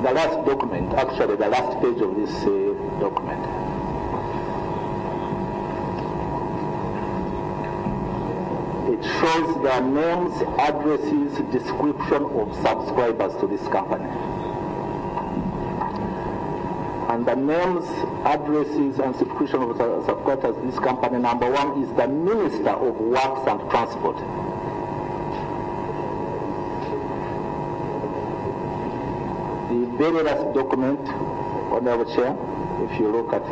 the last document, actually the last page of this document. It shows their names, addresses, description of subscribers to this company. And the names, addresses, and description of subscribers to this company, number one is the Minister of Works and Transport. The very last document, Honorable Chair, if you look at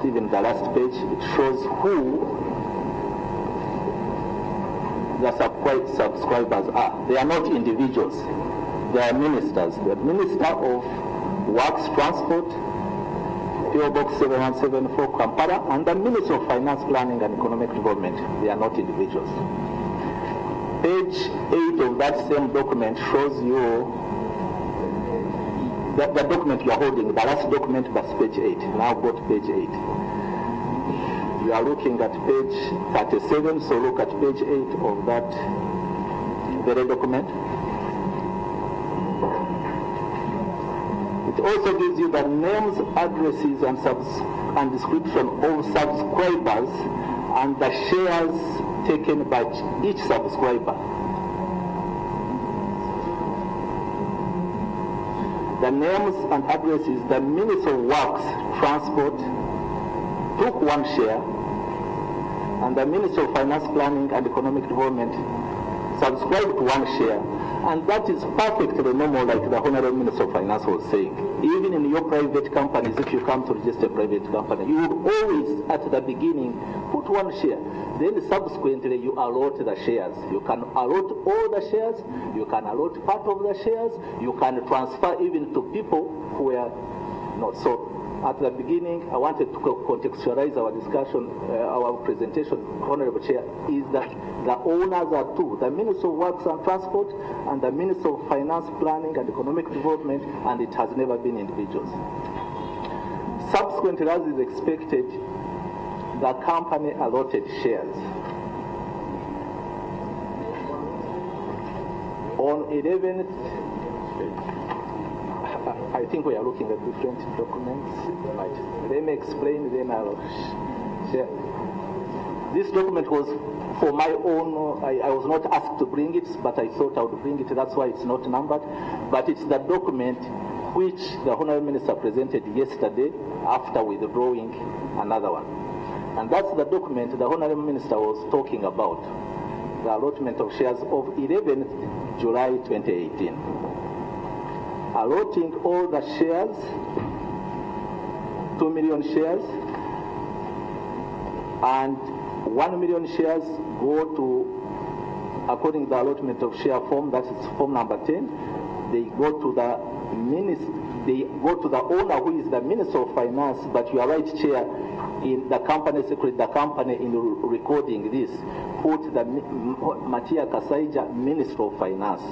even the last page, it shows who the subscribers are. They are not individuals. They are ministers. The Minister of Works, Transport, PO Box 7174 Kampala, and the Minister of Finance, Planning and Economic Development. They are not individuals. Page 8 of that same document shows you the document you are holding, the last document was page 8. Now go to page 8. You are looking at page 37, so look at page 8 of that very document. It also gives you the names, addresses, and description of subscribers and the shares taken by each subscriber. The names and addresses, the Minister of Works, Transport took 1 share, and the Minister of Finance, Planning and Economic Development subscribed to 1 share. And that is perfectly normal, like the Honorable Minister of Finance was saying. Even in your private companies, if you come to register a private company, you would always, at the beginning, put 1 share. Then subsequently, you allot the shares. You can allot all the shares, you can allot part of the shares, you can transfer even to people who are not. So at the beginning, I wanted to contextualize our discussion, our presentation, Honorable Chair, is that the owners are 2, the Minister of Works and Transport and the Minister of Finance, Planning and Economic Development, and it has never been individuals. Subsequently, as is expected, the company allotted shares. On 11th, I think we are looking at different documents. Right. Let me explain, then I'll share. This document was for my own, I was not asked to bring it, but I thought I would bring it. That's why it's not numbered. But it's the document which the Honorable Minister presented yesterday after withdrawing another one. And that's the document the Honorable Minister was talking about, the allotment of shares of 11th July 2018. Allotting all the shares, 2 million shares, and 1 million shares go to, according to the allotment of share form, that is form number 10, they go to the owner, who is the Minister of Finance. But you are right, Chair, in the company secretary, the company in recording this, put the Matia Kasaija, Minister of Finance.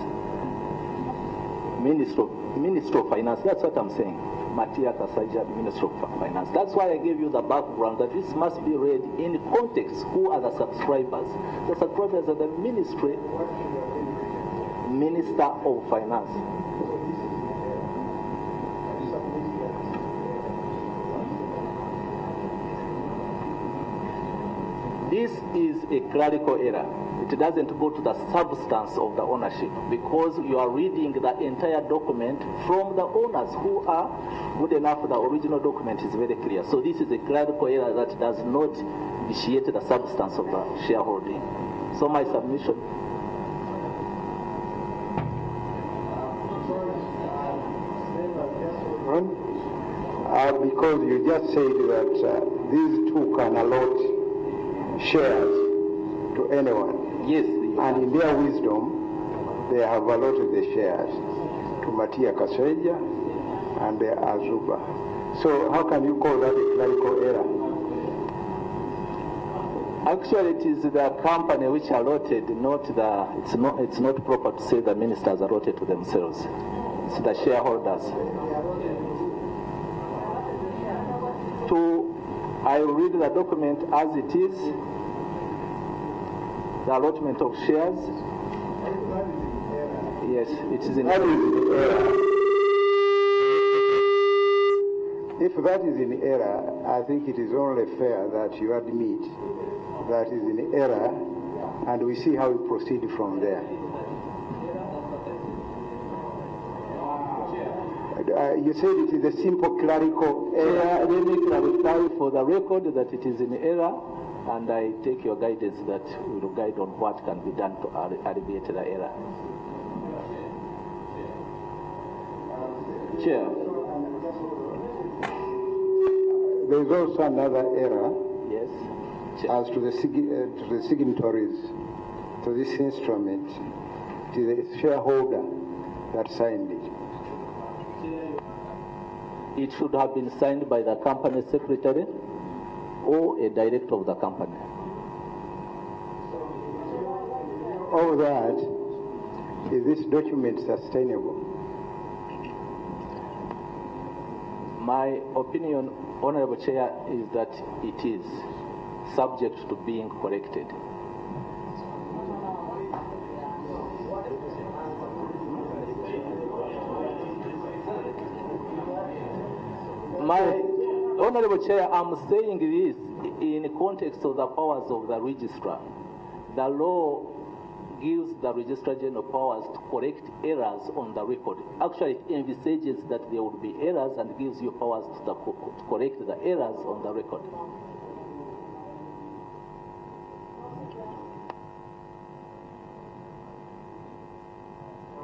Minister of Finance, that's what I'm saying. Matia Kasaija, Minister of Finance. That's why I gave you the background, that this must be read in context. Who are the subscribers? The subscribers are the Minister of Finance. This is a clerical error. It doesn't go to the substance of the ownership, because you are reading the entire document from the owners who are good enough. The original document is very clear. So this is a clerical error that does not vitiate the substance of the shareholding. So my submission. Because you just said that these 2 can allot shares to anyone. Yes. And in their wisdom, they have allotted the shares to Matia Kasaija and Azuba. So how can you call that a clerical error? Actually, it is the company which allotted, not the. It's not proper to say the ministers allotted to themselves. It's the shareholders. I will read the document as it is. The allotment of shares. Yes, it is in That error. is in error. If that is in error, I think it is only fair that you admit that is in error, and we see how we proceed from there. You said it is a simple clerical error. Let me clarify for the record that it is in error, and I take your guidance that we will guide on what can be done to alleviate the error. Chair. There is also another error. Yes. Chair. As to the signatories to this instrument. It is the shareholder that signed it. It should have been signed by the company secretary or a director of the company. All that, is this document sustainable? My opinion, Honorable Chair, is that it is subject to being corrected. My Honorable Chair, I'm saying this in the context of the powers of the registrar. The law gives the Registrar General powers to correct errors on the record. Actually, it envisages that there would be errors and gives you powers to correct the errors on the record.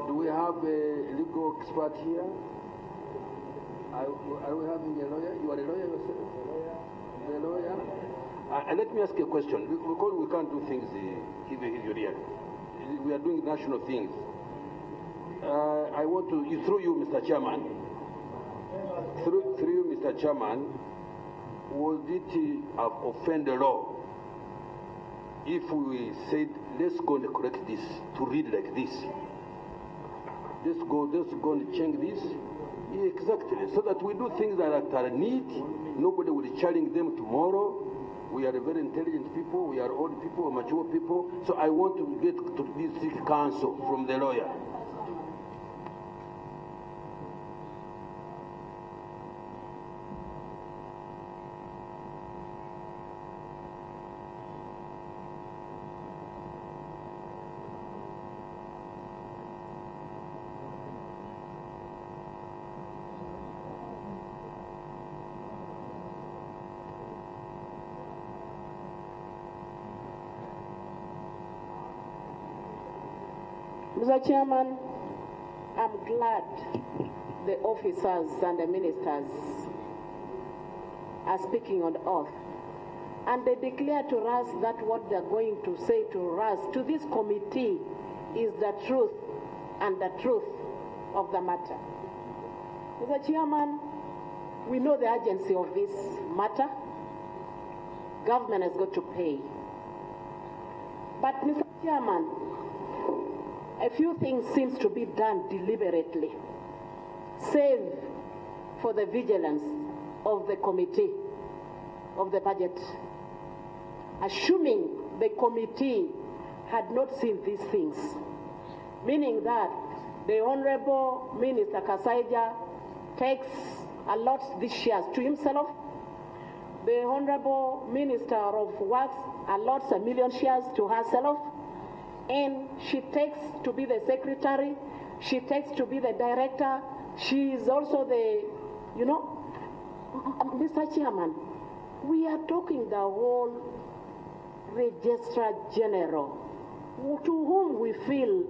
Do we have a legal expert here? Are we having a lawyer? You are a lawyer yourself? The lawyer? Let me ask you a question. Because we can't do things here. We are doing national things. I want to, through you, Mr. Chairman, Mr. Chairman, would it offend the law if we said, let's go and correct this, to read like this? Let's go and change this. Exactly, so that we do things that are neat. Nobody will challenge them tomorrow. We are very intelligent people. We are old people, mature people. So I want to get to this counsel from the lawyer. Mr. Chairman, I'm glad the officers and the ministers are speaking on oath. And they declare to us that what they're going to say to us, to this committee, is the truth and the truth of the matter. Mr. Chairman, we know the urgency of this matter. Government has got to pay. But, Mr. Chairman, a few things seems to be done deliberately, save for the vigilance of the committee of the budget, assuming the committee had not seen these things, meaning that the Honorable Minister Kasaija allots these shares to himself. The Honorable Minister of Works allots 1 million shares to herself. And she takes to be the secretary, she takes to be the director, she is also the, Mr. Chairman, we are talking the whole Registrar General, to whom we feel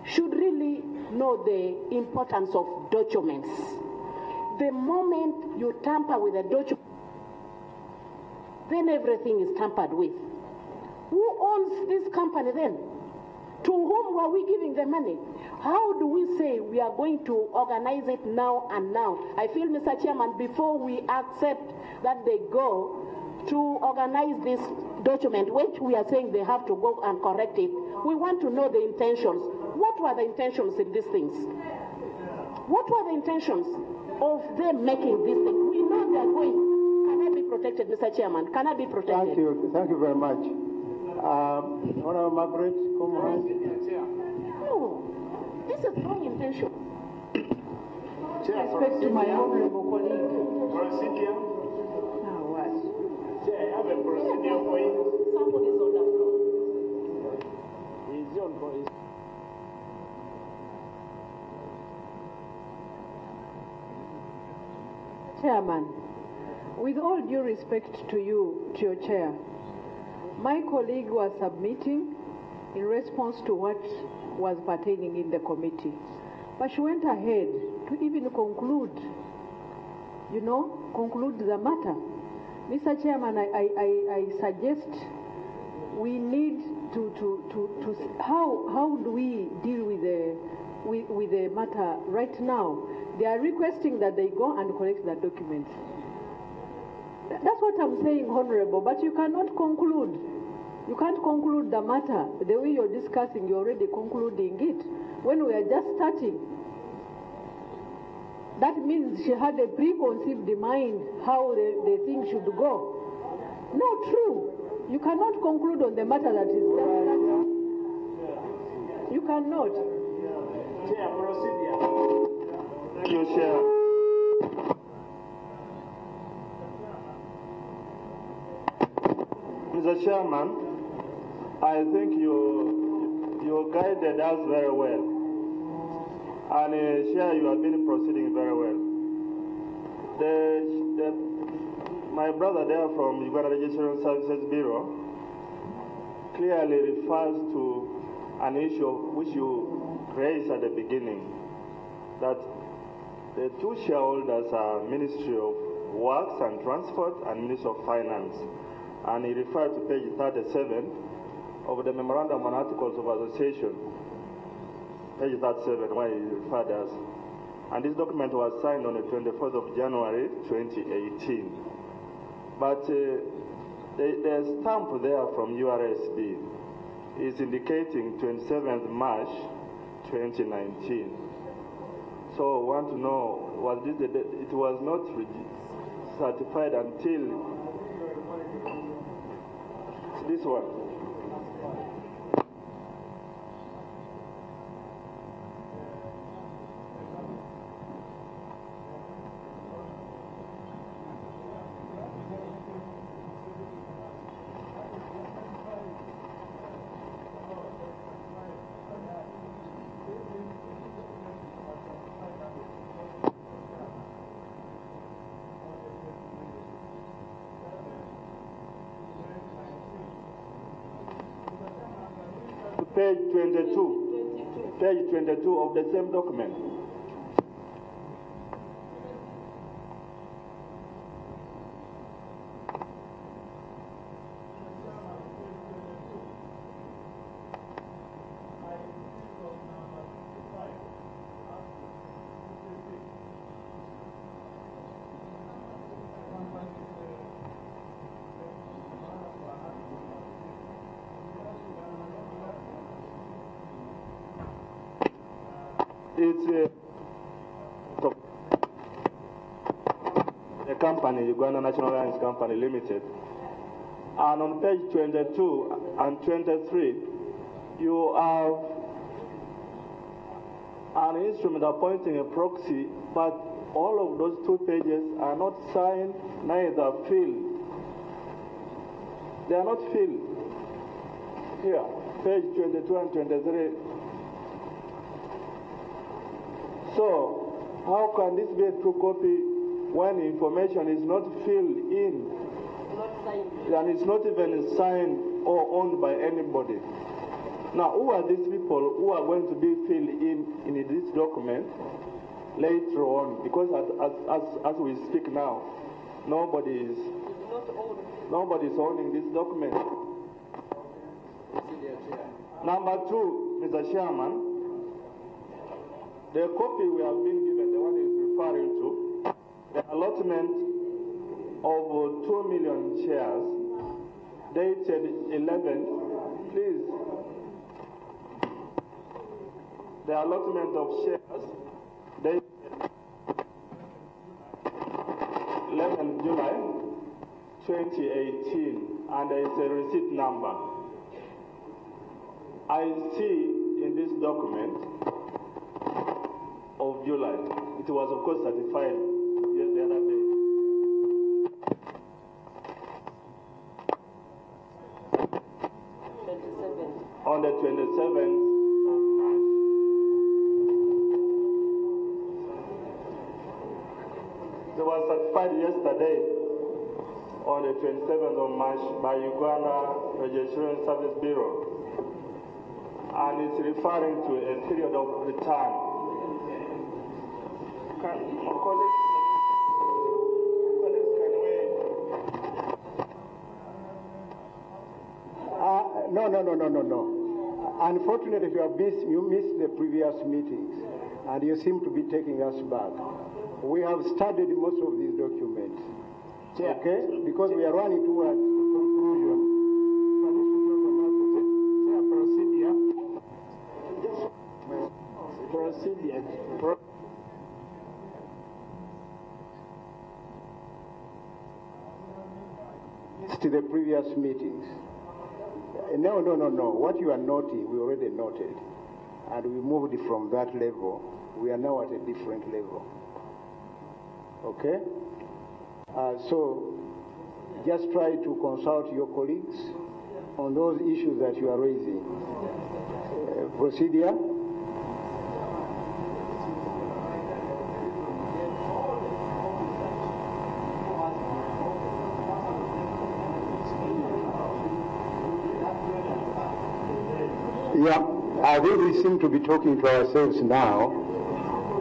should really know the importance of documents. The moment you tamper with a document, then everything is tampered with. Who owns this company then? To whom were we giving the money? How do we say we are going to organize it now and now? I feel, Mr. Chairman, before we accept that they go to organize this document, which we are saying they have to go and correct it, we want to know the intentions. What were the intentions in these things? What were the intentions of them making this thing? We know they are going. Can I be protected, Mr. Chairman? Can I be protected? Thank you very much. Honorable Margaret, come on. No. This is wrong intention. Chair, Respect to my honorable colleague. procedure. Now what? Chair, I have a procedure for you. Somebody's on the floor. He's on for his. Chairman, with all due respect to you, to your chair, my colleague was submitting in response to what was pertaining in the committee. But she went ahead to even conclude the matter. Mr. Chairman, I suggest we need to how do we deal with the matter right now? They are requesting that they go and collect the documents. That's what I'm saying, Honorable, but you cannot conclude. You can't conclude the matter the way you're discussing. You're already concluding it when we are just starting. That means she had a preconceived mind how the thing should go. No, true. You cannot conclude on the matter that is just starting. You cannot. Chair, procedure. Thank you, Chair. Mr. Chairman, I think you guided us very well. And Chair, you have been proceeding very well. My brother there from Uganda Registration Services Bureau clearly refers to an issue which you raised at the beginning, that the two shareholders are Ministry of Works and Transport and Ministry of Finance. And he referred to page 37 of the Memorandum on Articles of Association, page 37, where he referred us. And this document was signed on the 24th of January 2018. But the stamp there from URSB is indicating 27th March 2019. So I want to know, was this it was not certified until this one. Page 22 of the same document. It's a company, Uganda National Airlines Company Limited. And on page 22 and 23, you have an instrument appointing a proxy, but all of those two pages are not signed, neither filled. They are not filled. Here, page 22 and 23. So, how can this be a true copy when information is not filled in and it's not even signed or owned by anybody? Now, who are these people who are going to be filled in this document later on? Because as we speak now, nobody is owning this document. Number two, Mr. Chairman, the copy we have been given, the one is referring to, the allotment of 2 million shares, dated 11, please. The allotment of shares, dated 11 July 2018, and there is a receipt number. I see in this document of July. It was, of course, certified the other day. On the 27th of March, it was certified yesterday on the 27th of March by Uganda Registration Service Bureau, and it's referring to a period of return. No. Unfortunately, you missed the previous meetings, and you seem to be taking us back. We have studied most of these documents, okay? Because we are running towards conclusion. To the previous meetings. No. What you are noting, we already noted. And we moved from that level. We are now at a different level. Okay? So just try to consult your colleagues on those issues that you are raising. Procedure? Yeah, I think we seem to be talking to ourselves now.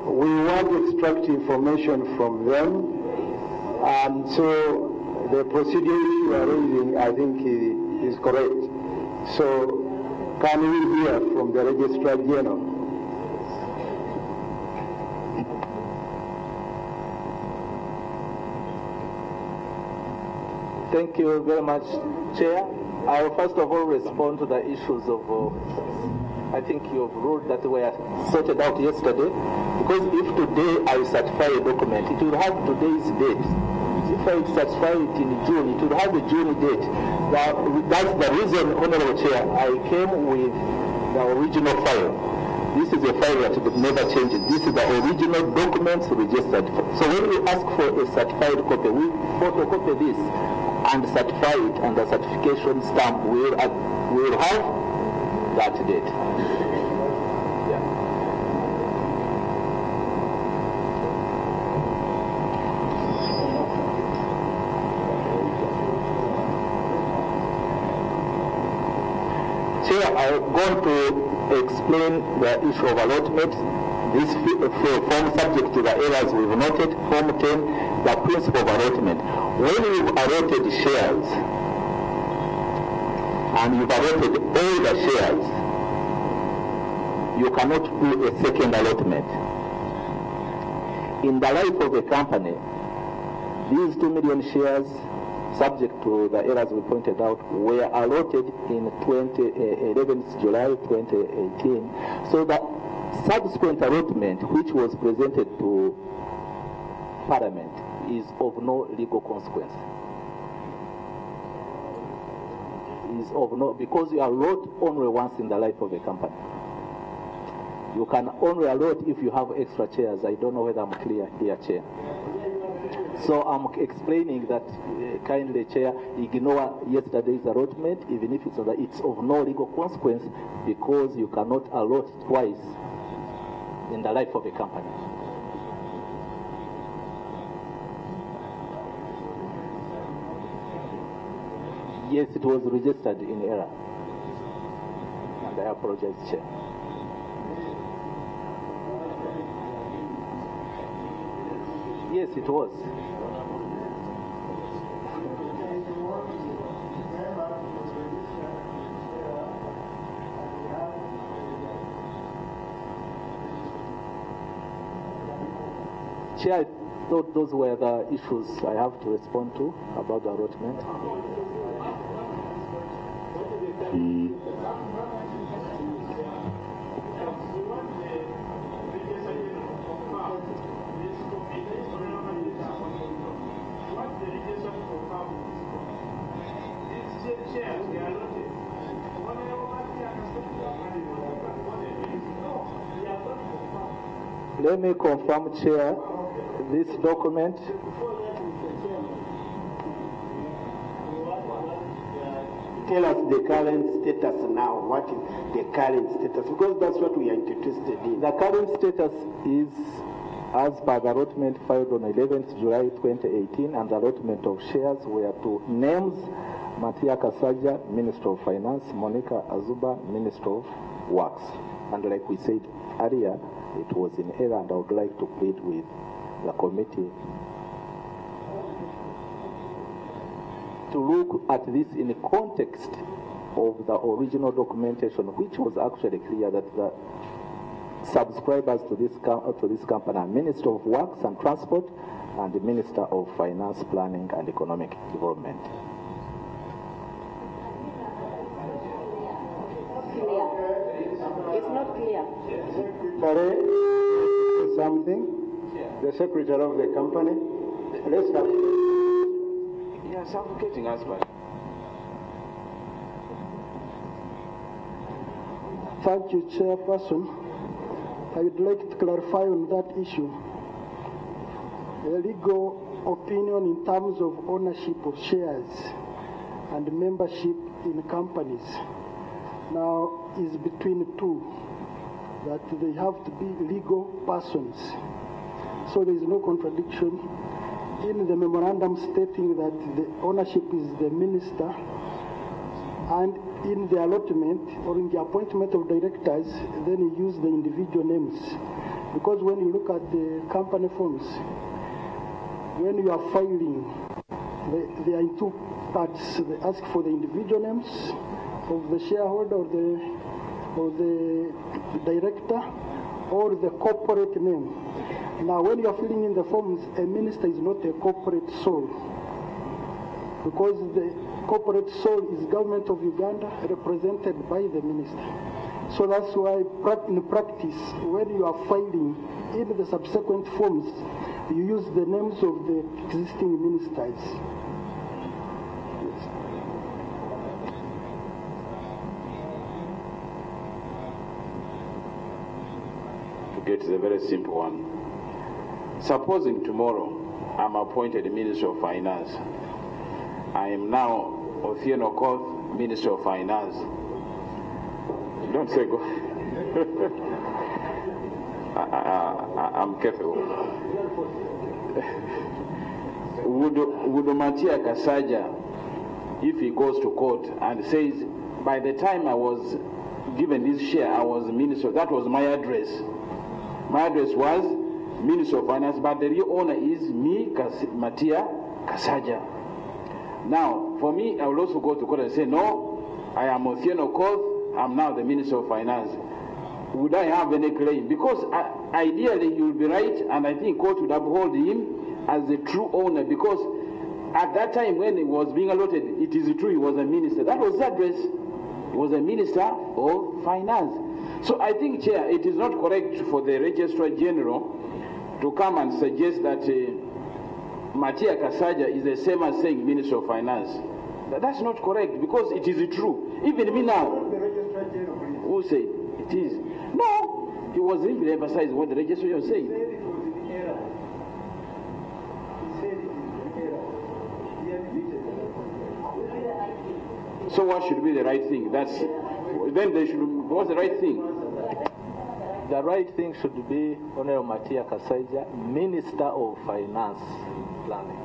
We want to extract information from them, and so the procedure you are raising, I think, is correct. So, can we hear from the Registrar General? Thank you very much, Chair. I will first of all respond to the issues of, I think you have ruled that were sorted out yesterday, because if today I certify a document, it will have today's date. If I certify it in June, it will have the June date. That's the reason, Honorable Chair, I came with the original file. This is a file that never changes. This is the original documents registered. So when you ask for a certified copy, we photocopy this and certify it, and the certification stamp will have that date. Yeah. Chair, I'm going to explain the issue of allotment. This form subject to the errors we've noted. Form 10, the principle of allotment. When you've allotted shares, and you've allotted all the shares, you cannot do a second allotment. In the life of a company, these 2 million shares, subject to the errors we pointed out, were allotted in 11th July 2018. So the subsequent allotment, which was presented to Parliament, is of no legal consequence. Is of no, because you allot only once in the life of a company. You can only allot if you have extra chairs. I don't know whether I'm clear here, Chair. So I'm explaining that kindly, Chair, ignore yesterday's allotment, even if it's of no legal consequence, because you cannot allot twice in the life of a company. Yes, it was registered in error. And I apologize, Chair. Yes, it was. Chair, I thought those were the issues I have to respond to about the allotment. Let me confirm, Chair, this document. Tell us the current status now. What is the current status? Because that's what we are interested in. The current status is as per the allotment filed on 11th July 2018, and the allotment of shares were to names: Matia Kasaja, Minister of Finance; Monica Azuba, Minister of Works. And like we said earlier, it was in error, and I would like to plead with the committee to look at this in the context of the original documentation, which was actually clear that the subscribers to this company are Minister of Works and Transport and the Minister of Finance, Planning and Economic Development. It's not clear. Secretary, something? The secretary of the company? Let's have. Yeah, suffocating us, but Thank you, Chairperson. I would like to clarify on that issue. A legal opinion in terms of ownership of shares and membership in companies now is between two, that they have to be legal persons. So there is no contradiction in the memorandum stating that the ownership is the minister, and in the allotment or in the appointment of directors, then you use the individual names. Because when you look at the company forms, when you are filing, they are in two parts. They ask for the individual names of the shareholder or the director, or the corporate name. Now, when you are filling in the forms, a minister is not a corporate soul, because the corporate soul is government of Uganda, represented by the minister. So that's why in practice, when you are filing in the subsequent forms, you use the names of the existing ministers. Yes. to get the very simple one. Supposing tomorrow I'm appointed Minister of Finance, I am now Othieno Koth, Minister of Finance. Don't say go. I'm careful. Would Matia Kasaja, if he goes to court and says, by the time I was given this share, I was minister, that was my address. My address was Minister of Finance, but the real owner is me, Matia Kasaja. Now, for me, I will also go to court and say, no, I am Othieno Koth, I'm now the Minister of Finance. Would I have any claim? Because ideally he will be right, and I think court would uphold him as the true owner, because at that time when he was being allotted, it is true he was a minister. That was his address. He was a Minister of Finance. So I think, Chair, it is not correct for the Registrar General to come and suggest that Matia Kasaja is the same as saying Minister of Finance. That's not correct, because it is true. Even me now, who said it is? No, he was even emphasizing what the Registrar was saying. So what should be the right thing? Then they should. What's the right thing? The right thing should be Honorable Matia Kasaija, Minister of Finance Planning.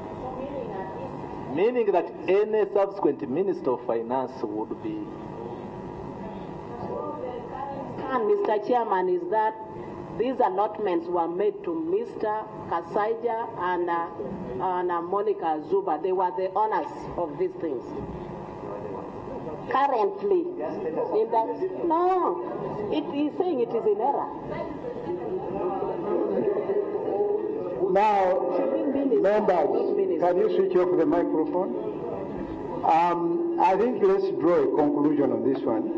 Meaning that any subsequent Minister of Finance would be. And Mr. Chairman, is that these allotments were made to Mr. Kasaija and Monica Zuba. They were the owners of these things. Currently, in that, no, it is saying it is in error. Now, members, can you switch off the microphone? I think let's draw a conclusion on this one.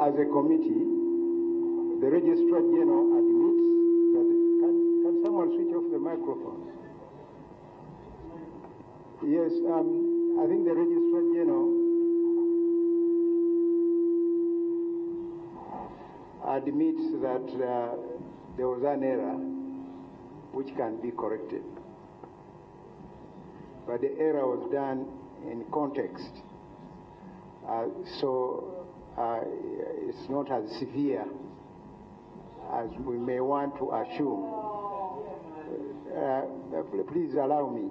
As a committee, the Registrar General admits that. Can someone switch off the microphones? Yes, I think the Registrar General admits that there was an error which can be corrected. But the error was done in context. So it's not as severe as we may want to assume. Please allow me.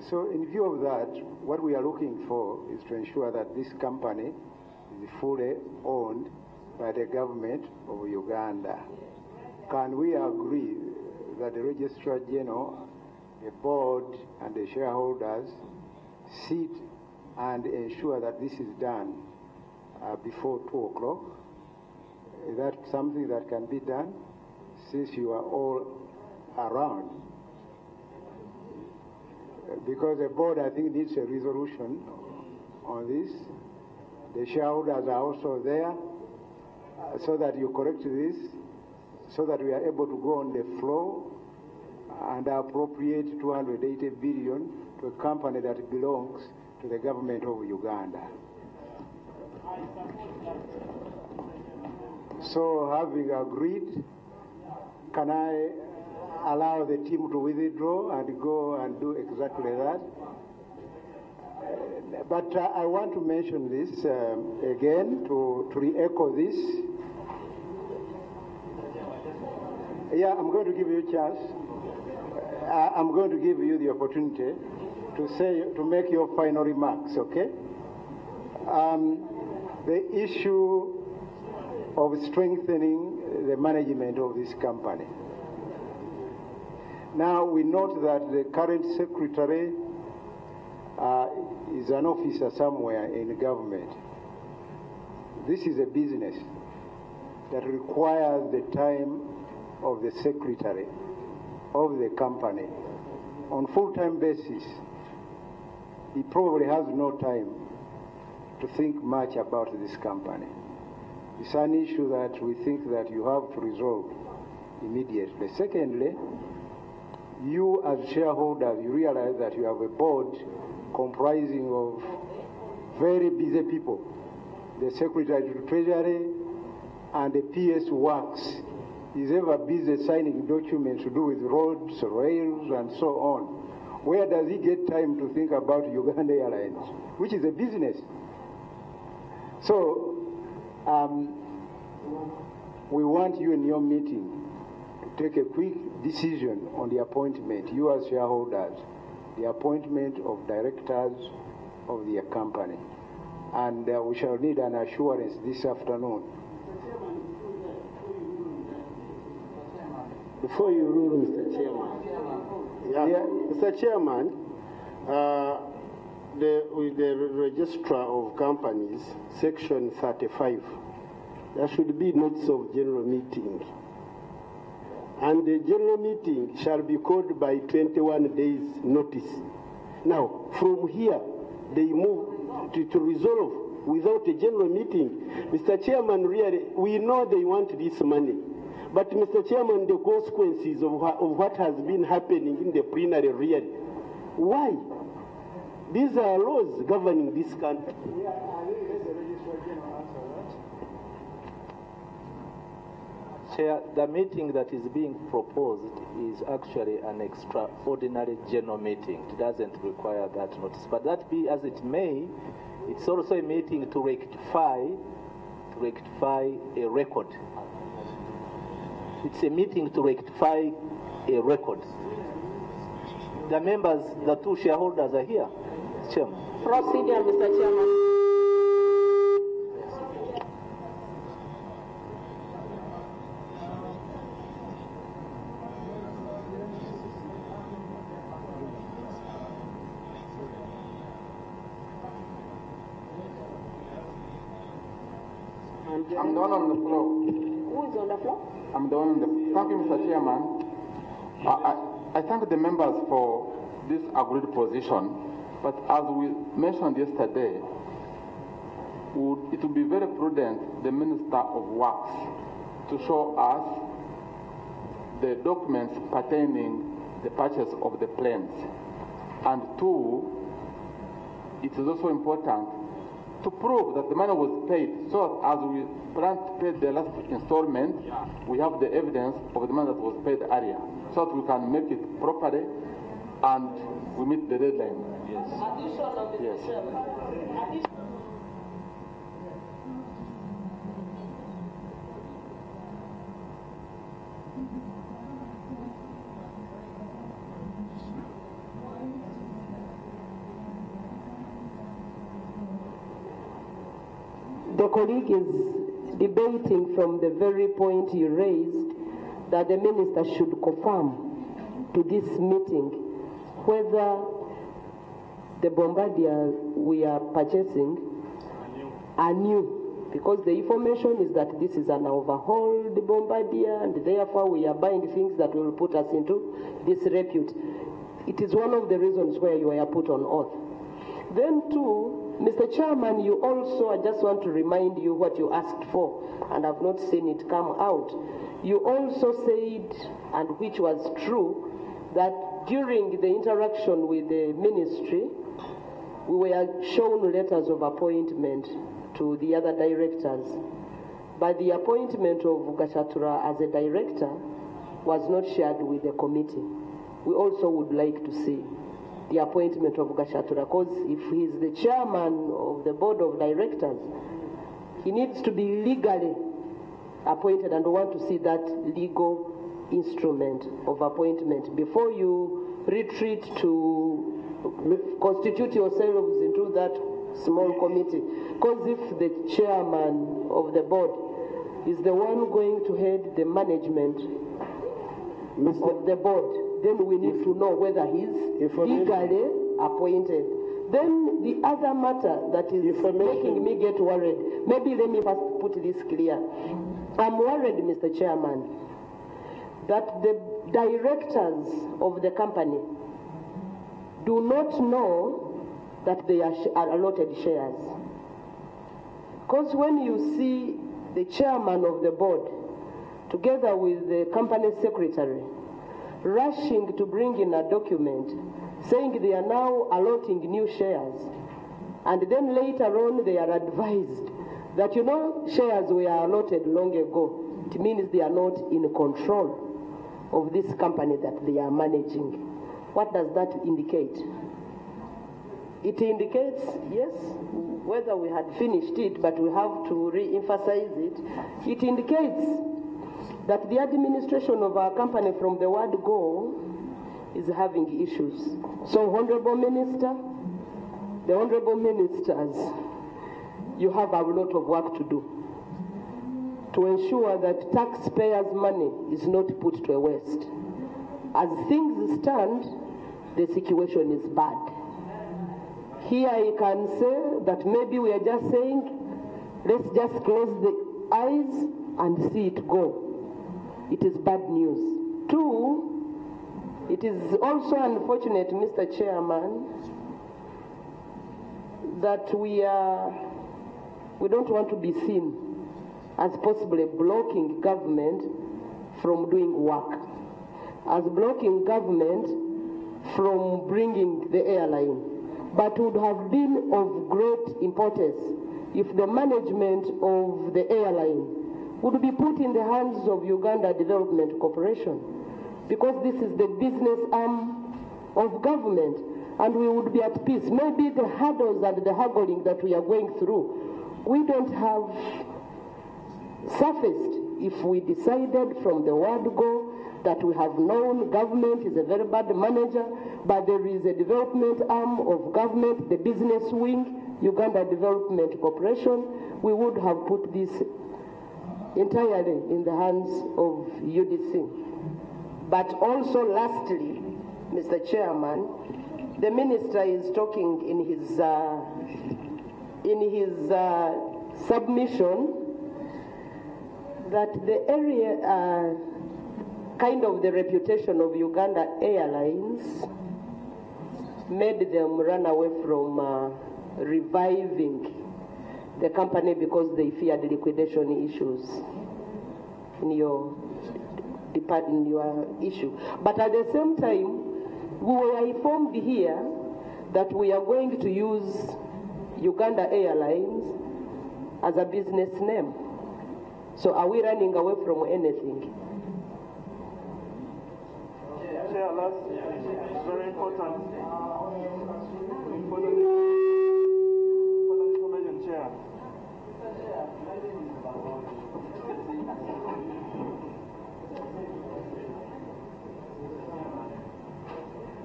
So in view of that, what we are looking for is to ensure that this company is fully owned by the government of Uganda. Can we agree that the Registrar General, the board, and the shareholders sit and ensure that this is done before 2 o'clock? Is that something that can be done since you are all around? Because the board, I think, needs a resolution on this. The shareholders are also there so that you correct this, so that we are able to go on the floor and appropriate 280 billion to a company that belongs to the government of Uganda. So having agreed, can I allow the team to withdraw and go and do exactly that? But I want to mention this again, to re-echo this. Yeah, I'm going to give you a chance. I'm going to give you the opportunity to make your final remarks, okay? The issue of strengthening the management of this company. Now, we note that the current secretary is an officer somewhere in the government. This is a business that requires the time of the secretary of the company on full-time basis. He probably has no time to think much about this company. It's an issue that we think that you have to resolve immediately. Secondly, you as shareholders, you realize that you have a board comprising of very busy people. The Secretary to the Treasury and the PS Works is ever busy signing documents to do with roads, rails, and so on. Where does he get time to think about Uganda Airlines, which is a business? So, we want you in your meeting to take a quick decision on the appointment, you as shareholders, the appointment of directors of the company. And we shall need an assurance this afternoon. Before you rule, Mr. Chairman. Yeah. Mr. Chairman, with the Registrar of Companies, Section 35, there should be notice of general meeting. And the general meeting shall be called by 21 days notice. Now, from here, they move to resolve without a general meeting. Mr. Chairman, really, we know they want this money. But, Mr. Chairman, the consequences of what has been happening in the plenary, really, why? These are laws governing this country. Chair, the meeting that is being proposed is actually an extraordinary general meeting. It doesn't require that notice. But that be as it may, it's also a meeting to rectify a record. It's a meeting to rectify a record. The members, the two shareholders are here. Chairman. Procedure, Mr. Chairman. I'm the one on the floor. Who is on the floor? I'm the one on the floor. Thank you, Mr. Chairman. I thank the members for this agreed position, but as we mentioned yesterday, it would be very prudent, the Minister of Works, to show us the documents pertaining the purchase of the planes. And two, it is also important to prove that the money was paid, so as we plan to pay the last installment, we have the evidence of the money that was paid earlier, so that we can make it properly and we meet the deadline. Yes. Yes. The colleague is debating from the very point you raised that the minister should confirm to this meeting whether the bombardiers we are purchasing are new, because the information is that this is an overhauled bombardier and therefore we are buying things that will put us into disrepute. It is one of the reasons where you were put on oath. Then too, Mr. Chairman, you also, I just want to remind you what you asked for, and I've not seen it come out. You also said, and which was true, that during the interaction with the ministry, we were shown letters of appointment to the other directors. But the appointment of Gashatura as a director was not shared with the committee. We also would like to see the appointment of Gashatura, because if he is the chairman of the board of directors, he needs to be legally appointed, and we want to see that legal instrument of appointment before you retreat to constitute yourselves into that small committee. Because if the chairman of the board is the one going to head the management of the board, then we need to know whether he's legally appointed. Then the other matter that is making me get worried, maybe let me first put this clear. I'm worried, Mr. Chairman, that the directors of the company do not know that they are allotted shares. Because when you see the chairman of the board, together with the company secretary, rushing to bring in a document saying they are now allotting new shares, and then later on they are advised that, you know, shares were allotted long ago. It means they are not in control of this company that they are managing. What does that indicate? It indicates, yes, whether we had finished it, but we have to re-emphasize it. It indicates that the administration of our company from the word go is having issues. So, Honorable Minister, the Honorable Ministers, you have a lot of work to do to ensure that taxpayers' money is not put to a waste. As things stand, the situation is bad. Here I can say that maybe we are just saying, let's just close the eyes and see it go. It is bad news. Two, it is also unfortunate, Mr. Chairman, that we don't want to be seen as possibly blocking government from doing work, as blocking government from bringing the airline. But would have been of great importance if the management of the airline would be put in the hands of Uganda Development Corporation, because this is the business arm of government, and we would be at peace. Maybe the hurdles and the haggling that we are going through, we don't have surfaced if we decided from the word go that we have known government is a very bad manager, but there is a development arm of government, the business wing, Uganda Development Corporation. We would have put this entirely in the hands of UDC. But also lastly, Mr. Chairman, the minister is talking in his submission that the area, kind of the reputation of Uganda Airlines made them run away from reviving the company because they feared liquidation issues in your issue. But at the same time, we were informed here that we are going to use Uganda Airlines as a business name. So are we running away from anything? Chair, that's very important. Important information, Chair.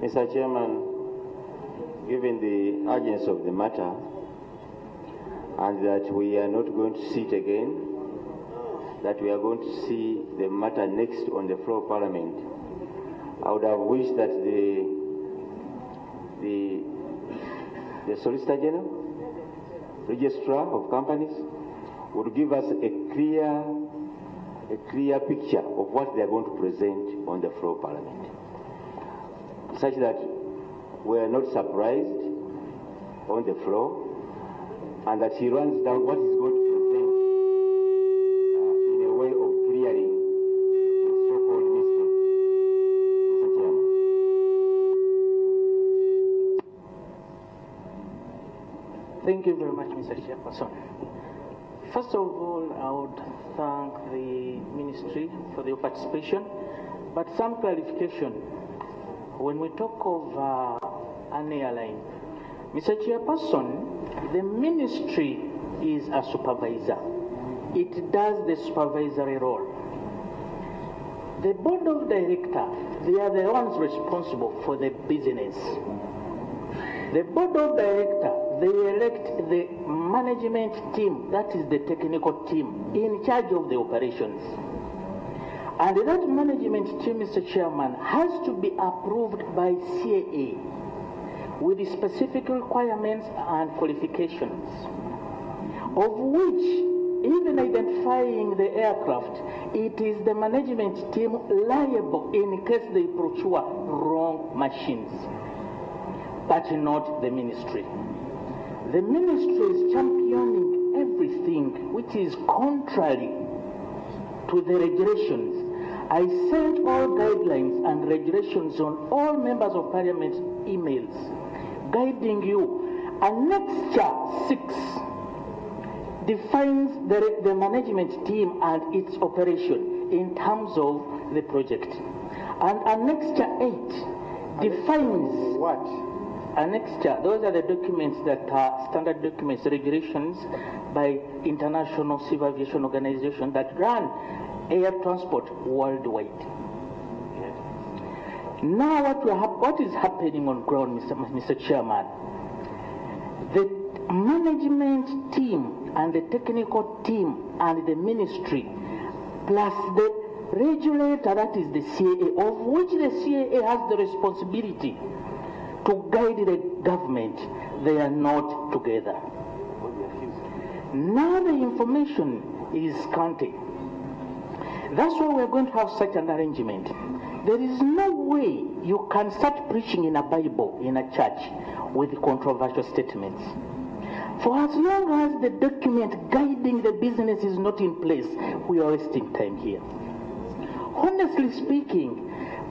Mr. Chairman, given the urgency of the matter and that we are not going to see it again, that we are going to see the matter next on the floor of Parliament, I would have wished that the Solicitor General, Registrar of Companies, would give us a clear picture of what they are going to present on the floor of Parliament, such that we are not surprised on the floor, and that he runs down what he's going to present in a way of clearing the so-called mistake. Mr. Chairman. Thank you very much, Mr. Chairperson. First of all, I would thank the Ministry for their participation, but some clarification. When we talk of an airline, Mr. Chairperson, the Ministry is a supervisor. It does the supervisory role. The Board of Directors, they are the ones responsible for the business. The Board of Directors, they elect the management team, that is the technical team, in charge of the operations. And that management team, Mr. Chairman, has to be approved by CAA with specific requirements and qualifications, of which, even identifying the aircraft, it is the management team liable in case they procure wrong machines, but not the Ministry. The Ministry is championing everything which is contrary to the regulations. I sent all guidelines and regulations on all members of Parliament emails guiding you. Annexure 6 defines the management team and its operation in terms of the project. And Annexure 8 defines what? Annexure, those are the documents that are standard documents, regulations by International Civil Aviation Organization that run air transport worldwide. Yes. Now what is happening on ground, Mr. Chairman? The management team and the technical team and the Ministry, plus the regulator, that is the CAA, of which the CAA has the responsibility to guide the government, they are not together. Now the information is scanty. That's why we're going to have such an arrangement. There is no way you can start preaching in a Bible in a church with controversial statements. For as long as the document guiding the business is not in place, we are wasting time here. Honestly speaking,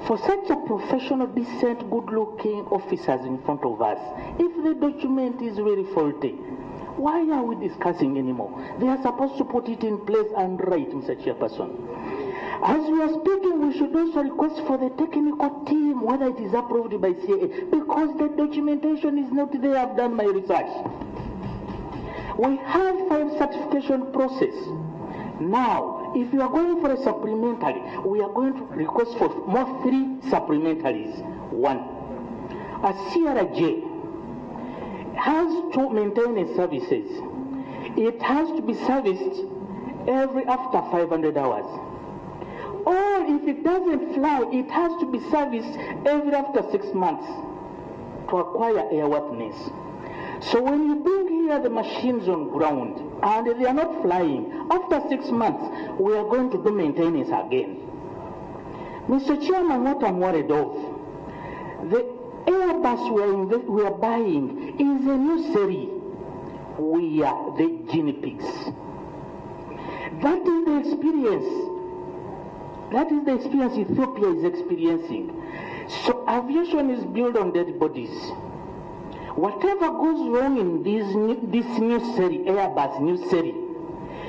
for such a professional, decent, good-looking officers in front of us, if the document is really faulty, why are we discussing anymore? They are supposed to put it in place and write, Mr. Chairperson. As we are speaking, we should also request for the technical team whether it is approved by CAA, because the documentation is not there. I've done my research. We have 5 certification process. Now, if you are going for a supplementary, we are going to request for more 3 supplementaries. 1, a CRJ has to maintain its services. It has to be serviced after 500 hours. Or if it doesn't fly, it has to be serviced after 6 months to acquire airworthiness. So when you bring here the machines on ground and they are not flying, after 6 months, we are going to do maintenance again. Mr. Chairman, what I'm worried of, the Airbus we are buying is a new series. We are the guinea pigs. That is the experience. That is the experience Ethiopia is experiencing. So aviation is built on dead bodies. Whatever goes wrong in this new series, Airbus new series,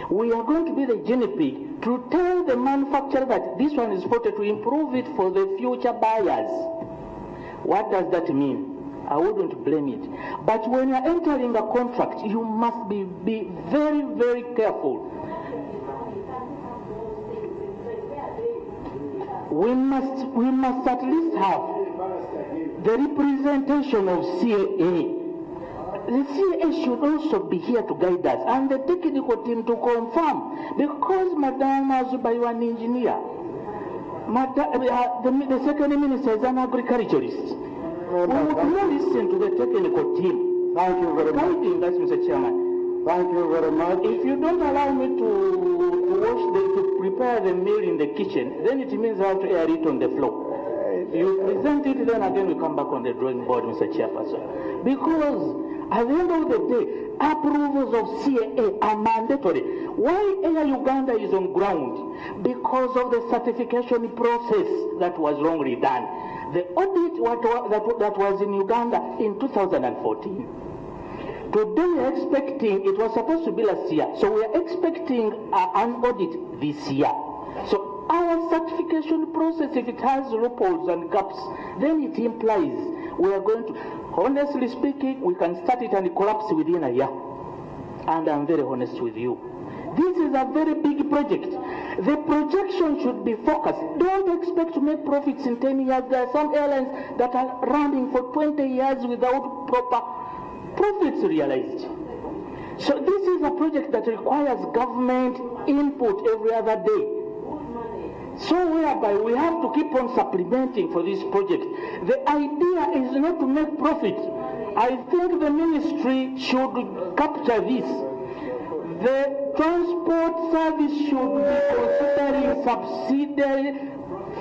we are going to be the guinea pig to tell the manufacturer that this one is supposed to improve it for the future buyers. What does that mean? I wouldn't blame it. But when you're entering a contract, you must be very, very careful. We must at least have the representation of CAA. The CAA should also be here to guide us, and the technical team to confirm, because Madam Azuba, you are an engineer. The second minister is an agriculturist. We would not listen to the technical team. Thank you very much. Guiding us, Mr. Chairman. Thank you very much. If you don't allow me to prepare the meal in the kitchen, then it means I have to air it on the floor. You present it, then again we come back on the drawing board, Mr. Chairperson. Because at the end of the day, approvals of CAA are mandatory. Why Air Uganda is on ground? Because of the certification process that was wrongly done. The audit that was in Uganda in 2014. Today we are expecting, it was supposed to be last year, so we are expecting an audit this year. So our certification process, if it has loopholes and gaps, then it implies we are going to, honestly speaking, we can start it and collapse within a year. And I'm very honest with you. This is a very big project. The projection should be focused. Don't expect to make profits in 10 years. There are some airlines that are running for 20 years without proper profits realized. So this is a project that requires government input every other day. So whereby we have to keep on supplementing for this project. The idea is not to make profit. I think the ministry should capture this. The transport service should be considering subsidiary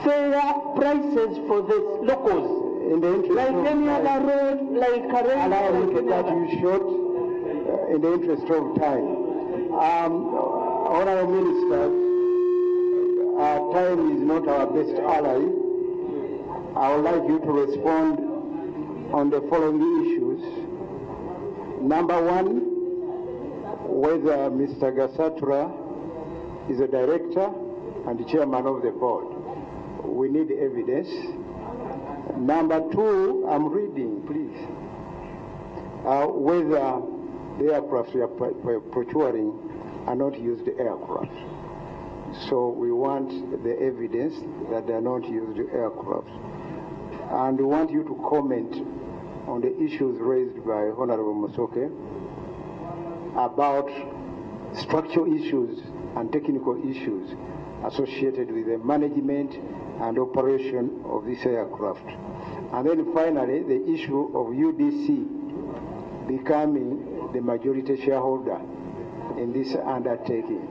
fare prices for the locals. In the interest like of any time, other road, like a rail. allow me to cut you short in the interest of time. Honourable Minister, our time is not our best ally. I would like you to respond on the following issues. Number one, whether Mr. Gasatura is a director and chairman of the board. We need evidence. Number two, I'm reading, please. Whether the aircraft we are procuring are not used aircraft. So we want the evidence that they are not used aircraft. And we want you to comment on the issues raised by Honorable Musoke about structural issues and technical issues associated with the management and operation of this aircraft. And then finally, the issue of UDC becoming the majority shareholder in this undertaking.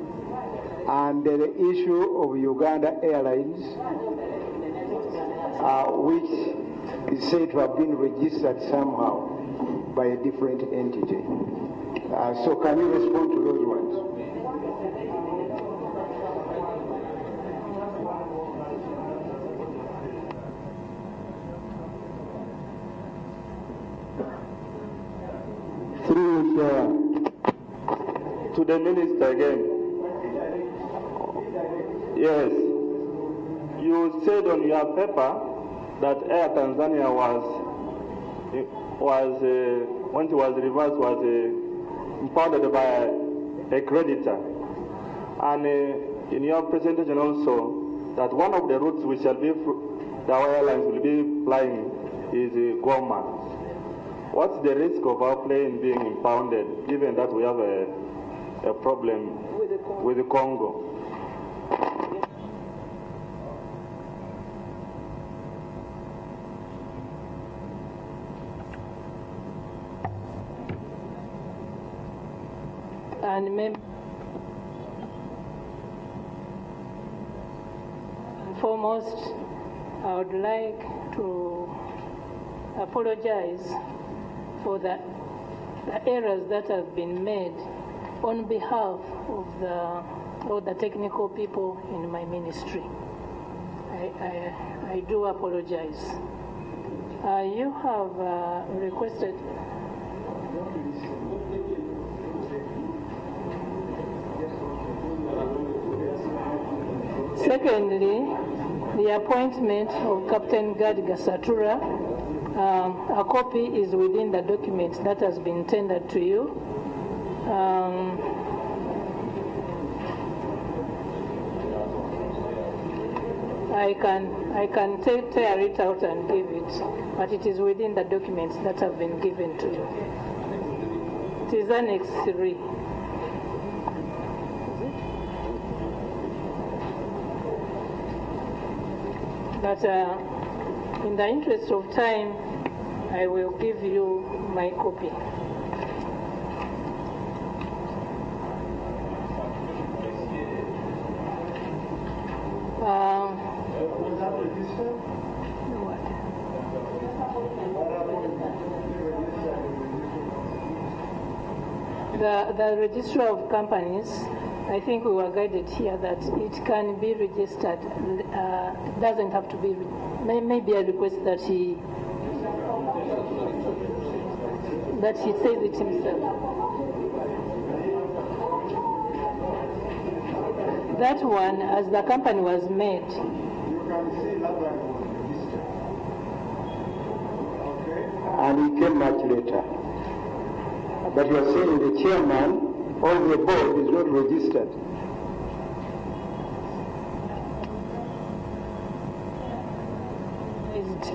And the issue of Uganda Airlines, which is said to have been registered somehow by a different entity. So can you respond to those ones? To the minister again. Yes, you said on your paper that Air Tanzania when it was reversed, was impounded by a creditor. And in your presentation also, that one of the routes we shall be, our airlines will be flying is Goma. What's the risk of our plane being impounded, given that we have a problem with the Congo? And foremost, I would like to apologize for the errors that have been made on behalf of all the technical people in my ministry. I do apologize. You have requested secondly, the appointment of Captain Gad Gasatura. A copy is within the document that has been tendered to you. I can tear it out and give it, but it is within the documents that have been given to you. It is Annex 3. But in the interest of time, I will give you my copy. The registrar of companies, I think we were guided here that it can be registered, doesn't have to be, maybe I request that he says it himself. That one, as the company was made. And he came much later. But you are saying the chairman of the board is not registered.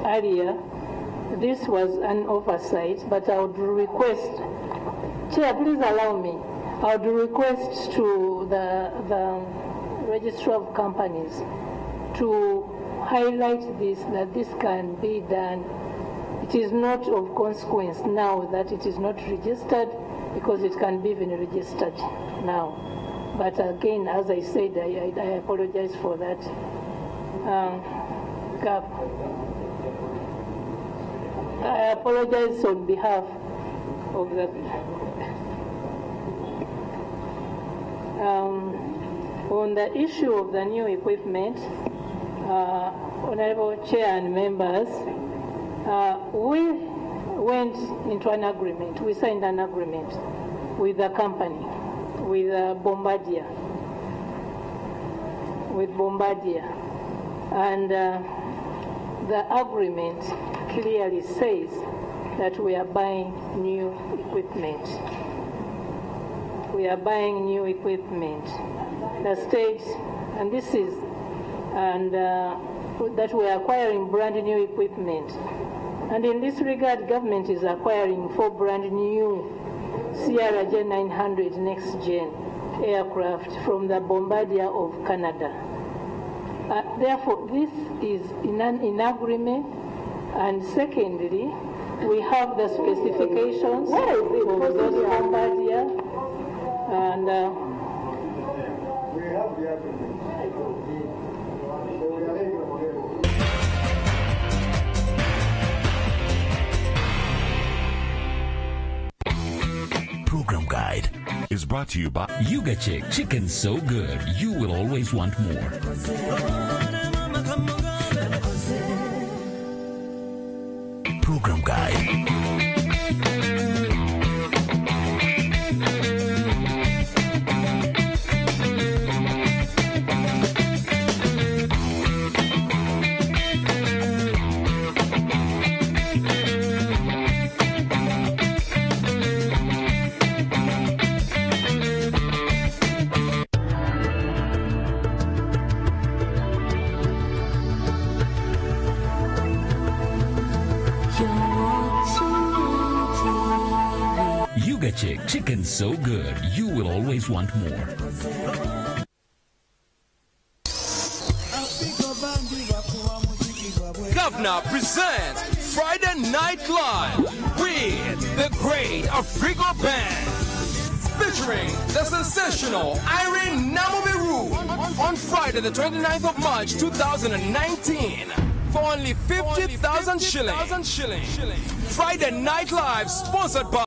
Earlier, this was an oversight, but I would request, Chair, please allow me, I would request to the Registrar of Companies to highlight this, that this can be done. It is not of consequence now that it is not registered, because it can be even registered now. But again, as I said, I apologize for that gap. I apologize on behalf of the on the issue of the new equipment, Honorable Chair and members, we went into an agreement, we signed an agreement with the company, with Bombardier, and the agreement clearly says that we are buying new equipment. We are buying new equipment. The state, and this is, and that we are acquiring brand new equipment. And in this regard, government is acquiring 4 brand new CRJ 900 next gen aircraft from the Bombardier of Canada. Therefore, this is in agreement. And secondly, we have the specifications of those Bombardier, and we have the agreement. Program Guide is brought to you by UGANDA. Chicken so good, you will always want more. Program Guide. Chicken so good, you will always want more. gov't presents Friday Night Live with the Great Africa Band, featuring the sensational Irene Namubiru on Friday the 29th of March 2019 for only 50,000 shillings. Friday Night Live, sponsored by